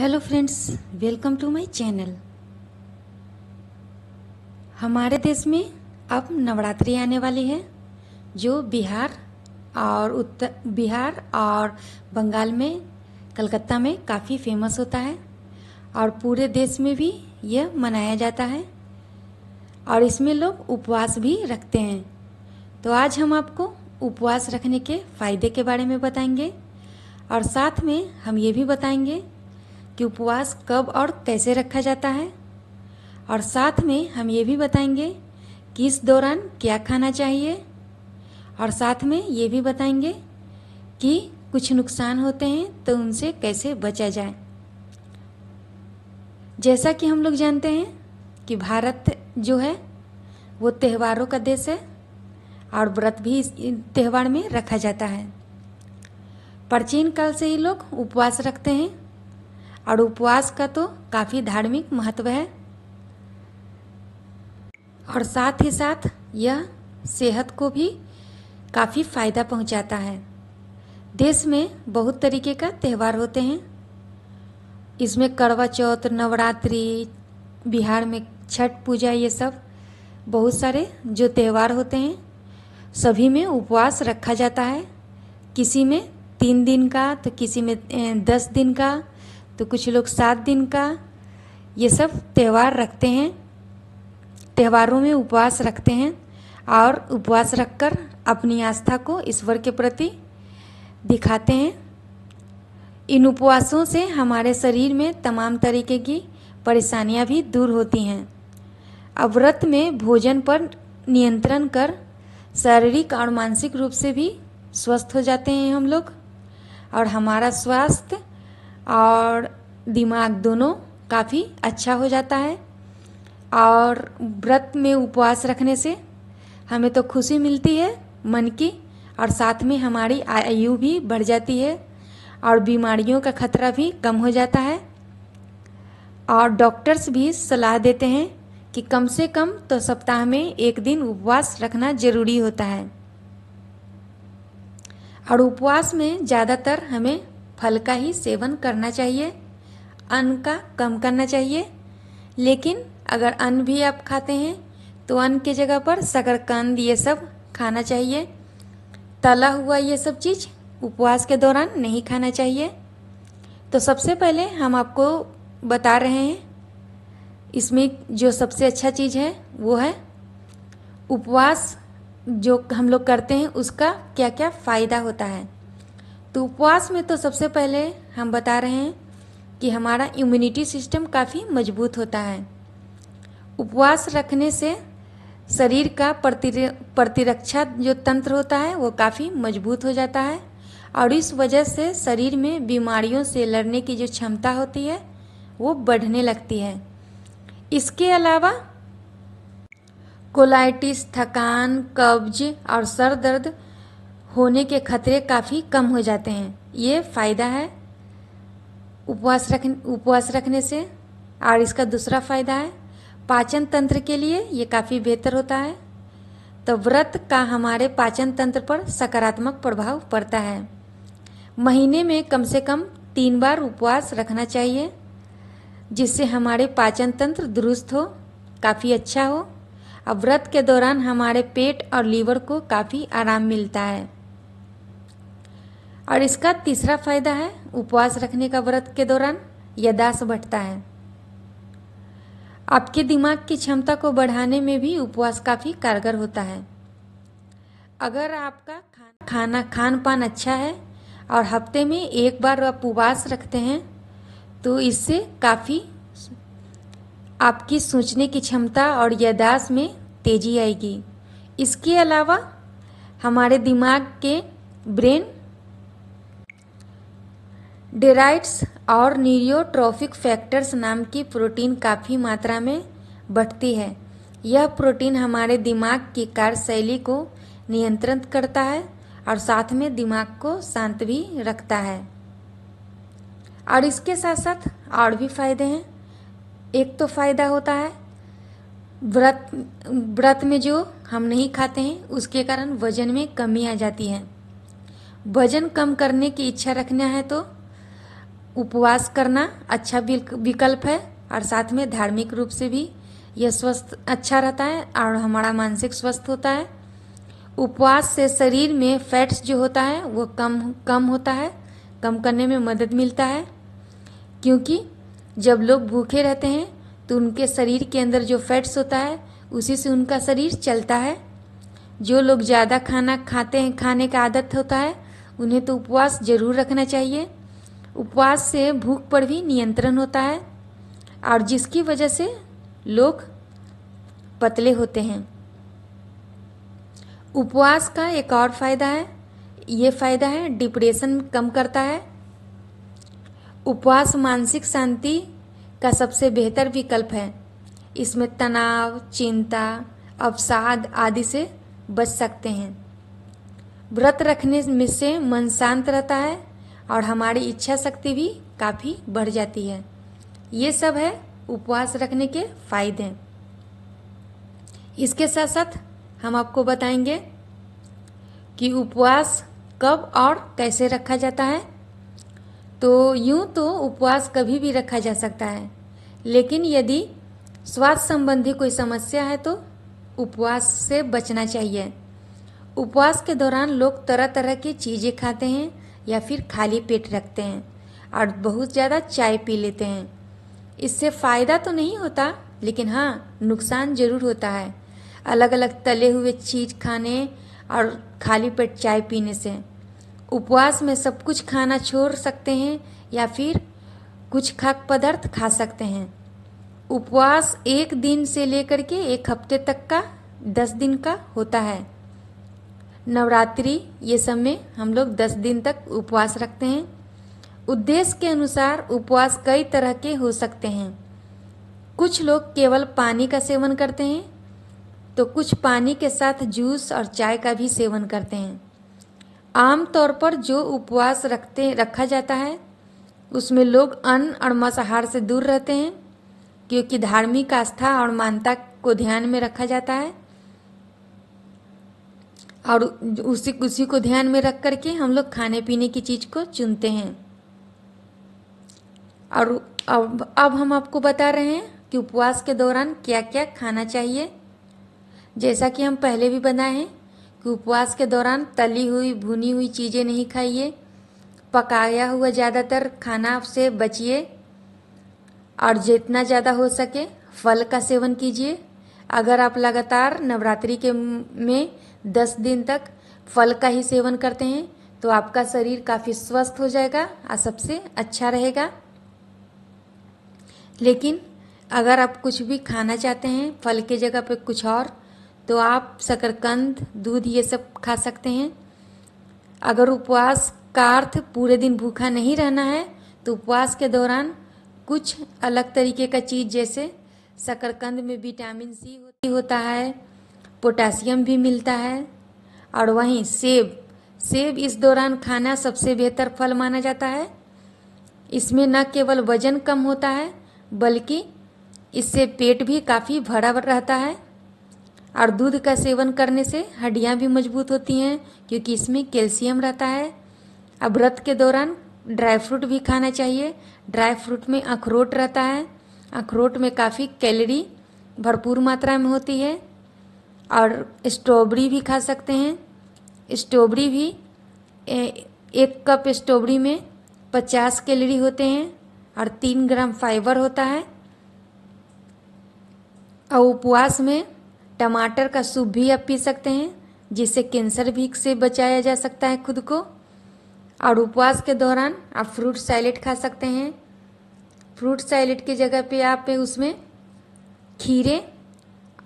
Hello friends, welcome to my channel. हमारे देश में अब नवरात्रि आने वाली है, जो बिहार और बंगाल में, कलकत्ता में काफ़ी फेमस होता है और पूरे देश में भी यह मनाया जाता है और इसमें लोग उपवास भी रखते हैं। तो आज हम आपको उपवास रखने के फ़ायदे के बारे में बताएंगे और साथ में हम ये भी बताएंगे कि उपवास कब और कैसे रखा जाता है, और साथ में हम ये भी बताएंगे कि इस दौरान क्या खाना चाहिए, और साथ में ये भी बताएंगे कि कुछ नुकसान होते हैं तो उनसे कैसे बचा जाए। जैसा कि हम लोग जानते हैं कि भारत जो है वो त्योहारों का देश है और व्रत भी इस त्यौहार में रखा जाता है। प्राचीन काल से ही लोग उपवास रखते हैं और उपवास का तो काफ़ी धार्मिक महत्व है और साथ ही साथ यह सेहत को भी काफ़ी फ़ायदा पहुंचाता है। देश में बहुत तरीके का त्यौहार होते हैं। इसमें करवा चौथ, नवरात्रि, बिहार में छठ पूजा, ये सब बहुत सारे जो त्यौहार होते हैं सभी में उपवास रखा जाता है। किसी में 3 दिन का, तो किसी में 10 दिन का, तो कुछ लोग 7 दिन का, ये सब त्यौहार रखते हैं। त्योहारों में उपवास रखते हैं और उपवास रखकर अपनी आस्था को ईश्वर के प्रति दिखाते हैं। इन उपवासों से हमारे शरीर में तमाम तरीके की परेशानियां भी दूर होती हैं। अब व्रत में भोजन पर नियंत्रण कर शारीरिक और मानसिक रूप से भी स्वस्थ हो जाते हैं हम लोग, और हमारा स्वास्थ्य और दिमाग दोनों काफ़ी अच्छा हो जाता है। और व्रत में उपवास रखने से हमें तो खुशी मिलती है मन की, और साथ में हमारी आयु भी बढ़ जाती है और बीमारियों का खतरा भी कम हो जाता है। और डॉक्टर्स भी सलाह देते हैं कि कम से कम तो सप्ताह में 1 दिन उपवास रखना जरूरी होता है। और उपवास में ज़्यादातर हमें फल का ही सेवन करना चाहिए, अन्न का कम करना चाहिए। लेकिन अगर अन्न भी आप खाते हैं तो अन्न की जगह पर शकरकंद ये सब खाना चाहिए। तला हुआ ये सब चीज़ उपवास के दौरान नहीं खाना चाहिए। तो सबसे पहले हम आपको बता रहे हैं, इसमें जो सबसे अच्छा चीज़ है वो है उपवास जो हम लोग करते हैं उसका क्या क्या फ़ायदा होता है। तो उपवास में तो सबसे पहले हम बता रहे हैं कि हमारा इम्यूनिटी सिस्टम काफ़ी मजबूत होता है। उपवास रखने से शरीर का प्रतिरक्षा जो तंत्र होता है वो काफ़ी मजबूत हो जाता है और इस वजह से शरीर में बीमारियों से लड़ने की जो क्षमता होती है वो बढ़ने लगती है। इसके अलावा कोलाइटिस, थकान, कब्ज और सर दर्द होने के खतरे काफ़ी कम हो जाते हैं। ये फ़ायदा है उपवास रखने से। और इसका दूसरा फ़ायदा है पाचन तंत्र के लिए ये काफ़ी बेहतर होता है। तो व्रत का हमारे पाचन तंत्र पर सकारात्मक प्रभाव पड़ता है। महीने में कम से कम 3 बार उपवास रखना चाहिए, जिससे हमारे पाचन तंत्र दुरुस्त हो, काफ़ी अच्छा हो। अब व्रत के दौरान हमारे पेट और लीवर को काफ़ी आराम मिलता है। और इसका तीसरा फायदा है उपवास रखने का व्रत के दौरान याददाश्त बढ़ता है। आपके दिमाग की क्षमता को बढ़ाने में भी उपवास काफ़ी कारगर होता है। अगर आपका खान पान अच्छा है और हफ्ते में 1 बार आप उपवास रखते हैं तो इससे काफ़ी आपकी सोचने की क्षमता और याददाश्त में तेजी आएगी। इसके अलावा हमारे दिमाग के ब्रेन डेराइट्स और न्यूरोट्रॉफिक फैक्टर्स नाम की प्रोटीन काफ़ी मात्रा में बढ़ती है। यह प्रोटीन हमारे दिमाग की कार्यशैली को नियंत्रित करता है और साथ में दिमाग को शांत भी रखता है। और इसके साथ साथ और भी फायदे हैं। एक तो फायदा होता है व्रत में जो हम नहीं खाते हैं उसके कारण वजन में कमी आ जाती है। वजन कम करने की इच्छा रखना है तो उपवास करना अच्छा विकल्प है और साथ में धार्मिक रूप से भी यह स्वस्थ अच्छा रहता है और हमारा मानसिक स्वस्थ होता है। उपवास से शरीर में फैट्स जो होता है वो कम होता है, कम करने में मदद मिलता है, क्योंकि जब लोग भूखे रहते हैं तो उनके शरीर के अंदर जो फैट्स होता है उसी से उनका शरीर चलता है। जो लोग ज़्यादा खाना खाते हैं, खाने का आदत होता है, उन्हें तो उपवास ज़रूर रखना चाहिए। उपवास से भूख पर भी नियंत्रण होता है और जिसकी वजह से लोग पतले होते हैं। उपवास का एक और फायदा है, ये फायदा है डिप्रेशन कम करता है। उपवास मानसिक शांति का सबसे बेहतर विकल्प है। इसमें तनाव, चिंता, अवसाद आदि से बच सकते हैं। व्रत रखने में से मन शांत रहता है और हमारी इच्छा शक्ति भी काफ़ी बढ़ जाती है। ये सब है उपवास रखने के फायदे। इसके साथ साथ हम आपको बताएंगे कि उपवास कब और कैसे रखा जाता है। तो यूँ तो उपवास कभी भी रखा जा सकता है, लेकिन यदि स्वास्थ्य संबंधी कोई समस्या है तो उपवास से बचना चाहिए। उपवास के दौरान लोग तरह तरह की चीज़ें खाते हैं या फिर खाली पेट रखते हैं और बहुत ज़्यादा चाय पी लेते हैं। इससे फ़ायदा तो नहीं होता, लेकिन हाँ नुकसान ज़रूर होता है अलग अलग तले हुए चीज़ खाने और खाली पेट चाय पीने से। उपवास में सब कुछ खाना छोड़ सकते हैं या फिर कुछ खाद्य पदार्थ खा सकते हैं। उपवास 1 दिन से लेकर के 1 हफ्ते तक का 10 दिन का होता है। नवरात्रि ये सब में हम लोग 10 दिन तक उपवास रखते हैं। उद्देश्य के अनुसार उपवास कई तरह के हो सकते हैं। कुछ लोग केवल पानी का सेवन करते हैं तो कुछ पानी के साथ जूस और चाय का भी सेवन करते हैं। आमतौर पर जो उपवास रखा जाता है उसमें लोग अन्न और मांसाहार से दूर रहते हैं, क्योंकि धार्मिक आस्था और मान्यता को ध्यान में रखा जाता है और उसी को ध्यान में रख करके हम लोग खाने पीने की चीज़ को चुनते हैं। और अब हम आपको बता रहे हैं कि उपवास के दौरान क्या क्या खाना चाहिए। जैसा कि हम पहले भी बताए हैं कि उपवास के दौरान तली हुई भुनी हुई चीज़ें नहीं खाइए, पकाया हुआ ज़्यादातर खाना से बचिए और जितना ज़्यादा हो सके फल का सेवन कीजिए। अगर आप लगातार नवरात्रि के में 10 दिन तक फल का ही सेवन करते हैं तो आपका शरीर काफ़ी स्वस्थ हो जाएगा और सबसे अच्छा रहेगा। लेकिन अगर आप कुछ भी खाना चाहते हैं फल के जगह पे कुछ और, तो आप शकरकंद, दूध ये सब खा सकते हैं। अगर उपवास का अर्थ पूरे दिन भूखा नहीं रहना है तो उपवास के दौरान कुछ अलग तरीके का चीज़, जैसे शकरकंद में विटामिन सी होता है, पोटेशियम भी मिलता है। और वहीं सेब इस दौरान खाना सबसे बेहतर फल माना जाता है। इसमें न केवल वजन कम होता है बल्कि इससे पेट भी काफ़ी भरा रहता है। और दूध का सेवन करने से हड्डियां भी मजबूत होती हैं, क्योंकि इसमें कैल्शियम रहता है। अब व्रत के दौरान ड्राई फ्रूट भी खाना चाहिए। ड्राई फ्रूट में अखरोट रहता है। अखरोट में काफ़ी कैलोरी भरपूर मात्रा में होती है। और स्ट्रॉबेरी भी खा सकते हैं। स्ट्रॉबेरी भी 1 कप स्ट्रॉबेरी में 50 कैलोरी होते हैं और 3 ग्राम फाइबर होता है। और उपवास में टमाटर का सूप भी आप पी सकते हैं, जिससे कैंसर भी से बचाया जा सकता है खुद को। और उपवास के दौरान आप फ्रूट सैलेड खा सकते हैं। फ्रूट सैलेड की जगह पे आप उसमें खीरे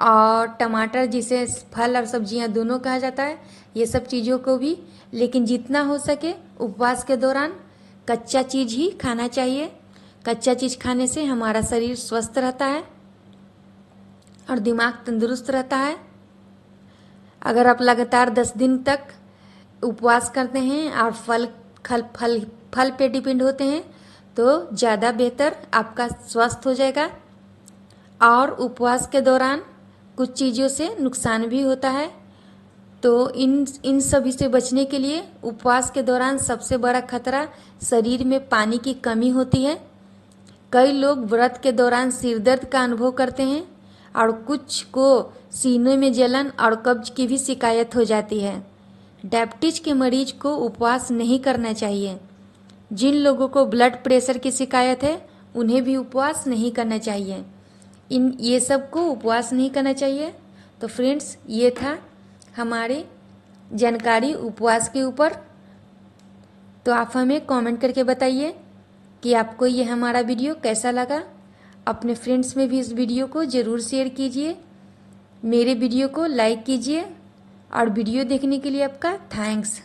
और टमाटर, जिसे फल और सब्जियां दोनों कहा जाता है, ये सब चीज़ों को भी, लेकिन जितना हो सके उपवास के दौरान कच्चा चीज़ ही खाना चाहिए। कच्चा चीज़ खाने से हमारा शरीर स्वस्थ रहता है और दिमाग तंदुरुस्त रहता है। अगर आप लगातार 10 दिन तक उपवास करते हैं और फल पे डिपेंड होते हैं तो ज़्यादा बेहतर आपका स्वस्थ हो जाएगा। और उपवास के दौरान कुछ चीज़ों से नुकसान भी होता है, तो इन सभी से बचने के लिए उपवास के दौरान सबसे बड़ा खतरा शरीर में पानी की कमी होती है। कई लोग व्रत के दौरान सिर दर्द का अनुभव करते हैं और कुछ को सीने में जलन और कब्ज की भी शिकायत हो जाती है। डायबिटीज के मरीज को उपवास नहीं करना चाहिए। जिन लोगों को ब्लड प्रेशर की शिकायत है उन्हें भी उपवास नहीं करना चाहिए। ये सब को उपवास नहीं करना चाहिए। तो फ्रेंड्स, ये था हमारी जानकारी उपवास के ऊपर। तो आप हमें कमेंट करके बताइए कि आपको ये हमारा वीडियो कैसा लगा। अपने फ्रेंड्स में भी इस वीडियो को ज़रूर शेयर कीजिए। मेरे वीडियो को लाइक कीजिए और वीडियो देखने के लिए आपका थैंक्स।